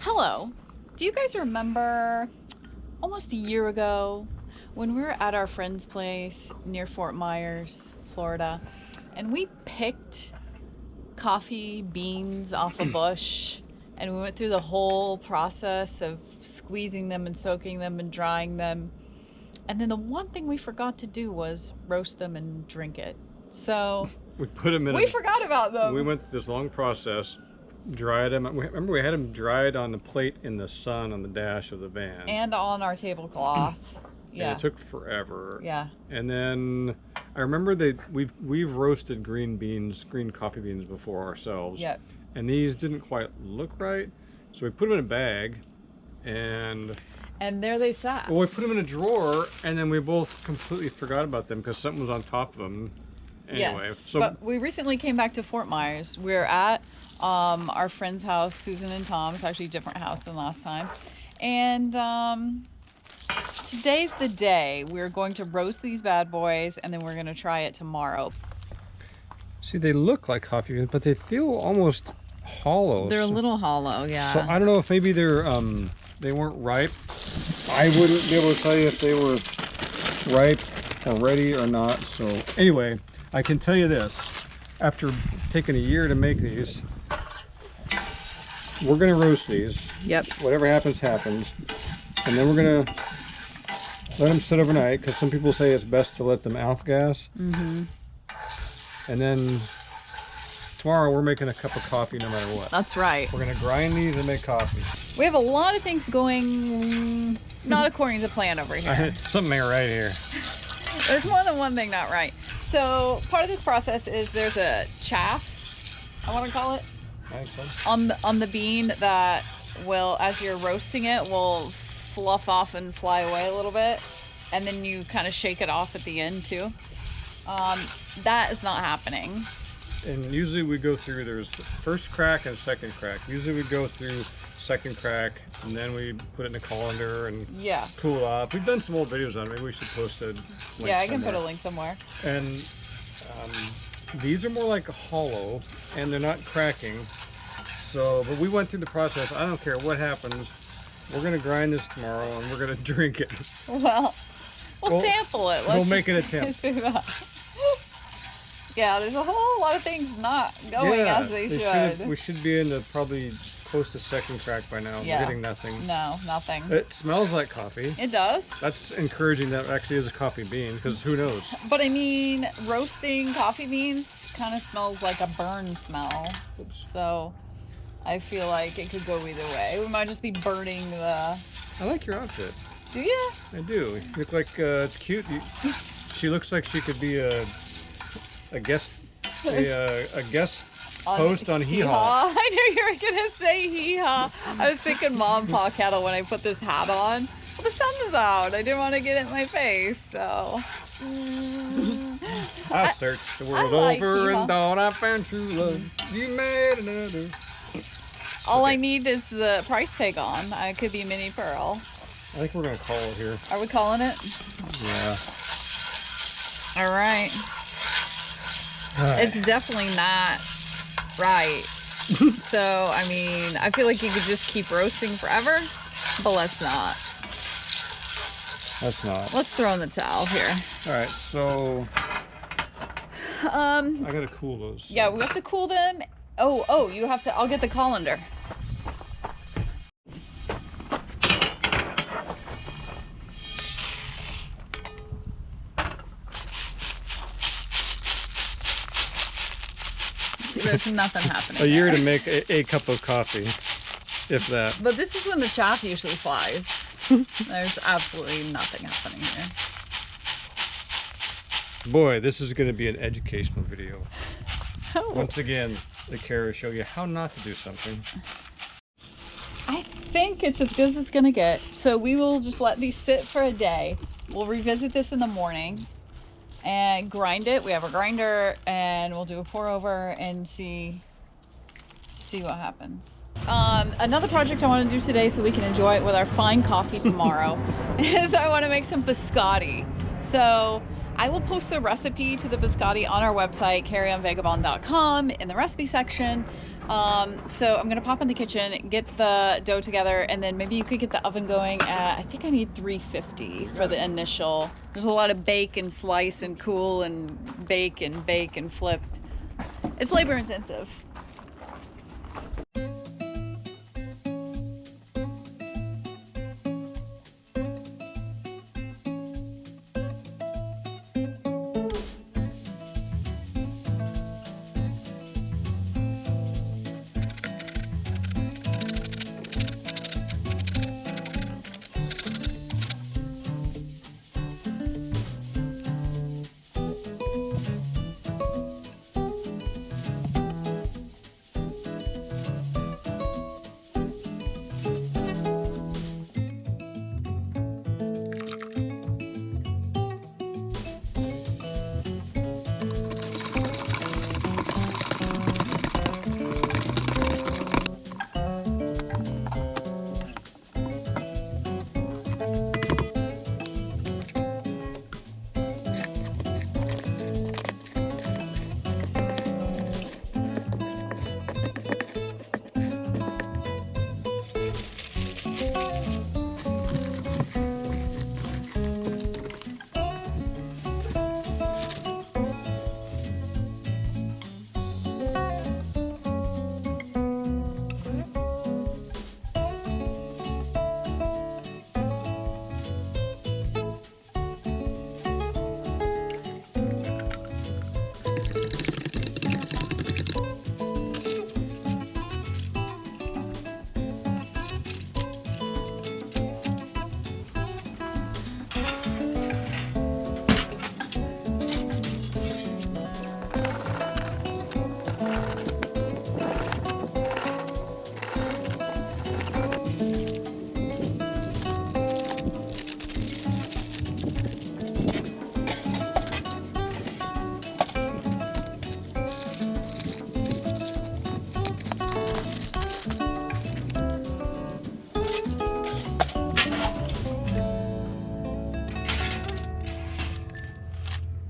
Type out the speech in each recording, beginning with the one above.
Hello. Do you guys remember almost a year ago when we were at our friend's place near Fort Myers, Florida, and we picked coffee beans off a bush and we went through the whole process of squeezing them and soaking them and drying them. And then the one thing we forgot to do was roast them and drink it. So we put them in. We forgot about them. We went through this long process, dried them. Remember, we had them dried on the plate in the sun on the dash of the van. And on our tablecloth. Yeah. And it took forever. Yeah. And then I remember we've roasted green coffee beans before ourselves. Yep. And these didn't quite look right, so we put them in a bag, and there they sat. well, we put them in a drawer, and then we both completely forgot about them because something was on top of them. Anyway, yes, so but we recently came back to Fort Myers. We're at our friend's house, Susan and Tom. It's actually a different house than last time. And today's the day. We're going to roast these bad boys, and then we're going to try it tomorrow. see, they look like coffee beans, but they feel almost hollow. They're a little hollow, yeah. So I don't know if maybe they weren't ripe. I wouldn't be able to tell you if they were ripe or ready or not. So anyway, I can tell you this: after taking a year to make these, we're gonna roast these. Yep. Whatever happens, happens. And then we're gonna let them sit overnight, because some people say it's best to let them off-gas. Mm-hmm. And then tomorrow we're making a cup of coffee no matter what. That's right. We're gonna grind these and make coffee. We have a lot of things going not according to plan over here. Something ain't right here. There's more than one thing not right. So part of this process is there's a chaff, I want to call it, on the bean that will, as you're roasting it, will fluff off and fly away a little bit, and then you kind of shake it off at the end too. That is not happening. And usually we go through, there's first crack and second crack. Usually we go through second crack, and then we put it in a colander and Yeah. cool off. We've done some old videos on it. Maybe we should post a link Yeah, I can somewhere. put a link somewhere. And these are more like hollow, and they're not cracking. So, but we went through the process. I don't care what happens. We're gonna grind this tomorrow, and we're gonna drink it. Well, we'll sample it. We'll make an attempt. Say that. Yeah, there's a whole lot of things not going as they should. We should be in the probably close to second crack by now. Yeah. We're getting nothing. No, nothing. It smells like coffee. It does. That's encouraging that it actually is a coffee bean, because who knows? But I mean, roasting coffee beans kind of smells like a burn smell. Oops. So I feel like it could go either way. We might just be burning the... I like your outfit. Do you? I do. You look like, it's cute. She looks like she could be a guest host on Hee Haw. I knew you were going to say Hee Haw. I was thinking Mom Pa Kettle when I put this hat on. Well, the sun was out. I didn't want to get it in my face, so... I searched the world like over Hee Haw. and thought I found true love. You made another. All I need is the price tag on. I could be Minnie Pearl. I think we're going to call it here. Are we calling it? Yeah. All right. It's definitely not right. So, I mean, I feel like you could just keep roasting forever, but let's not. That's not. Let's throw in the towel here. All right, so I gotta cool those. Yeah, we have to cool them. Oh, you have to. I'll get the colander. There's nothing happening. A year there. to make a cup of coffee, if that. But this is when the chaff usually flies. There's absolutely nothing happening here. Boy, this is going to be an educational video. Oh. Once again, the Kara show you how not to do something. I think it's as good as it's gonna get. So we will just let these sit for a day. We'll revisit this in the morning and grind it. We have a grinder, and we'll do a pour over and see what happens. Another project I want to do today so we can enjoy it with our fine coffee tomorrow is I want to make some biscotti. So I will post a recipe to the biscotti on our website, carryonvagabond.com, in the recipe section. So I'm gonna pop in the kitchen, get the dough together, and then maybe you could get the oven going at, I think I need 350 for the initial. There's a lot of bake and slice and cool and bake and flip. It's labor intensive.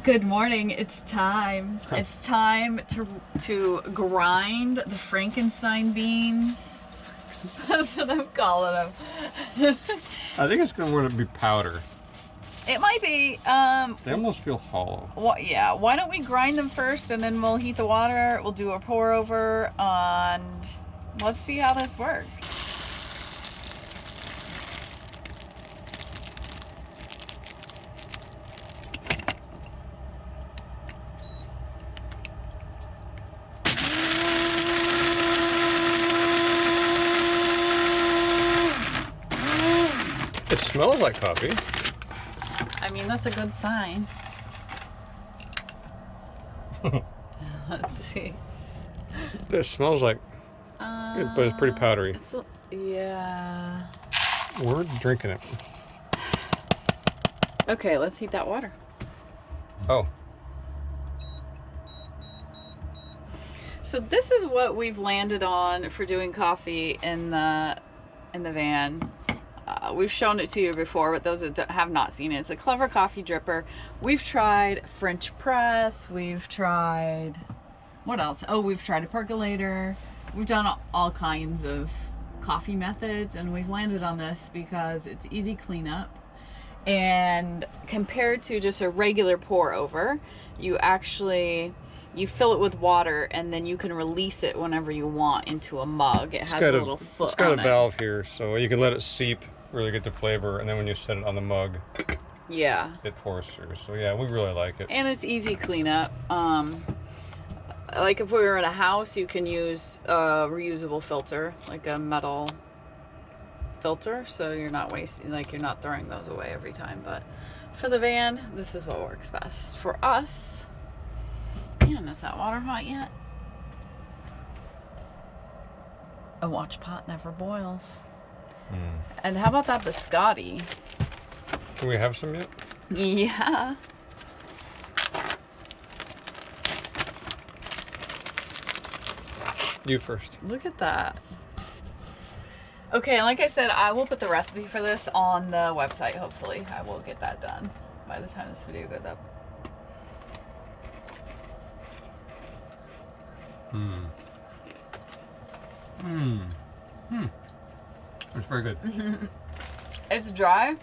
Good morning. It's time. It's time to grind the Frankenstein beans. That's what I'm calling them. I think it's going to be powder. It might be. They almost feel hollow. Well, yeah. Why don't we grind them first, and then we'll heat the water. We'll do a pour over, and let's see how this works. It smells like coffee. I mean, that's a good sign. Let's see. It smells like it, but it's pretty powdery. Yeah. We're drinking it. Okay, let's heat that water. Oh. So this is what we've landed on for doing coffee in the van. We've shown it to you before, but those that have not seen it, it's a Clever coffee dripper. We've tried French press. We've tried, what else? Oh, we've tried a percolator. We've done all kinds of coffee methods, and we've landed on this because it's easy cleanup. And compared to just a regular pour over, you fill it with water, and then you can release it whenever you want into a mug. It has a little foot. It's got a valve here, so you can let it seep, really get the flavor, and then when you set it on the mug, yeah, it pours through. So yeah, we really like it. And it's easy cleanup. Like if we were in a house, you can use a reusable filter, like a metal filter, so you're not wasting, like you're not throwing those away every time. But for the van, this is what works best for us. Man, is that water hot yet? A watch pot never boils. And how about that biscotti? Can we have some yet? Yeah. You first. Look at that. Okay, like I said, I will put the recipe for this on the website, hopefully. I will get that done by the time this video goes up. It's very good. It's dry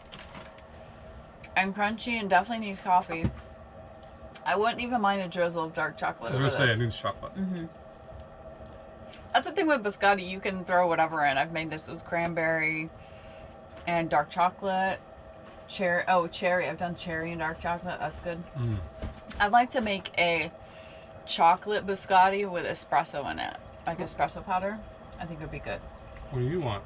and crunchy and definitely needs coffee. I wouldn't even mind a drizzle of dark chocolate. I was gonna say, it needs chocolate. That's the thing with biscotti. You can throw whatever in. I've made this with cranberry and dark chocolate. Cherry. Oh, cherry. I've done cherry and dark chocolate. That's good. I'd like to make a chocolate biscotti with espresso in it. Like espresso powder. I think it would be good. What do you want?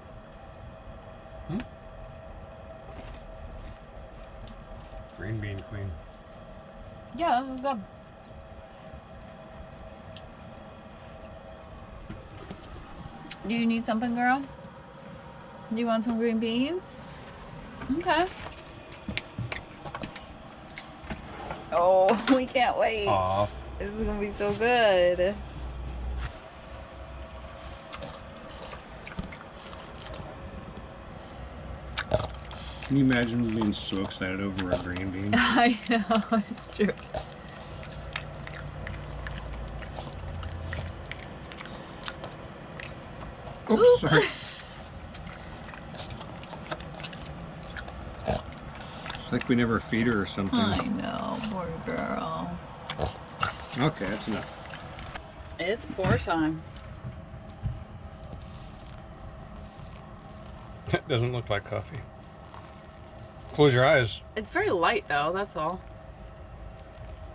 Green bean queen. Yeah, this is good. Do you need something, girl? Do you want some green beans? Okay. Oh, we can't wait. Aw. This is gonna be so good. Can you imagine being so excited over a green bean? I know, it's true. Oops, sorry. It's like we never feed her or something. I know, poor girl. Okay, that's enough. It's pour time. That doesn't look like coffee. Close your eyes. It's very light though, that's all.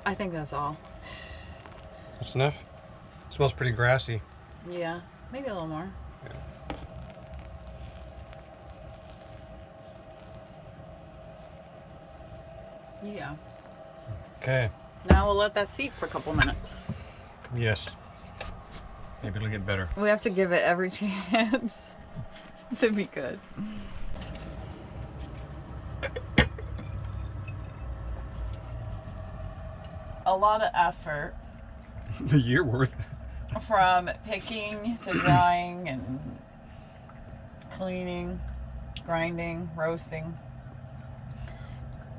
I think that's all. That's enough. It smells pretty grassy. Yeah, maybe a little more. Yeah. Okay. Now we'll let that seep for a couple minutes. Yes. Maybe it'll get better. We have to give it every chance to be good. A lot of effort A year worth. from picking to drying and cleaning, grinding, roasting.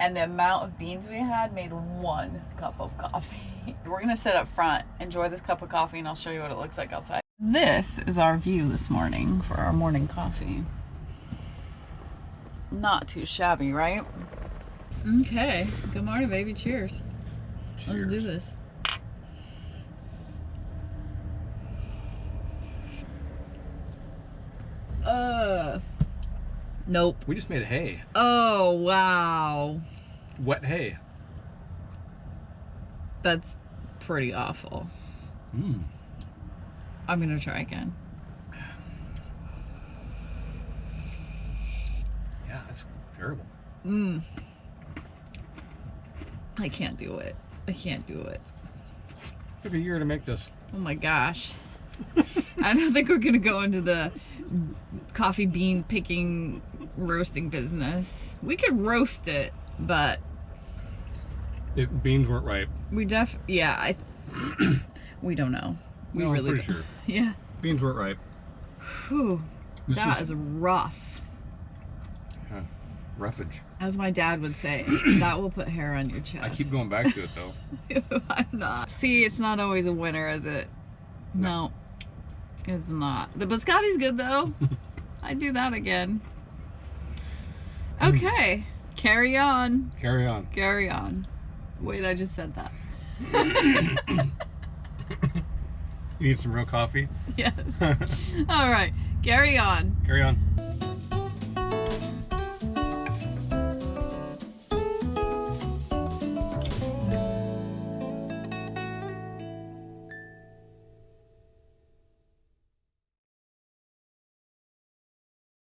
And the amount of beans we had made 1 cup of coffee. We're gonna sit up front, enjoy this cup of coffee, and I'll show you what it looks like outside. This is our view this morning for our morning coffee. Not too shabby, right? Okay, good morning, baby. Cheers. Cheers. Let's do this. Nope. We just made hay. Oh, wow. Wet hay. That's pretty awful. I'm gonna try again. Yeah, that's terrible. I can't do it. I can't do it. Took a year to make this. Oh my gosh. I don't think we're gonna go into the coffee bean picking roasting business. We could roast it, but Beans weren't ripe. we we don't know. We No, I'm really pretty don't. sure. Yeah. Beans weren't ripe. Whew. This That is rough. Roughage. As my dad would say, that will put hair on your chest. I keep going back to it though. I'm not. See, it's not always a winner, is it? No, it's not. The biscotti's good though. I'd do that again. Okay, carry on. Carry on. Carry on. Wait, I just said that. You need some real coffee? Yes. All right, carry on. Carry on.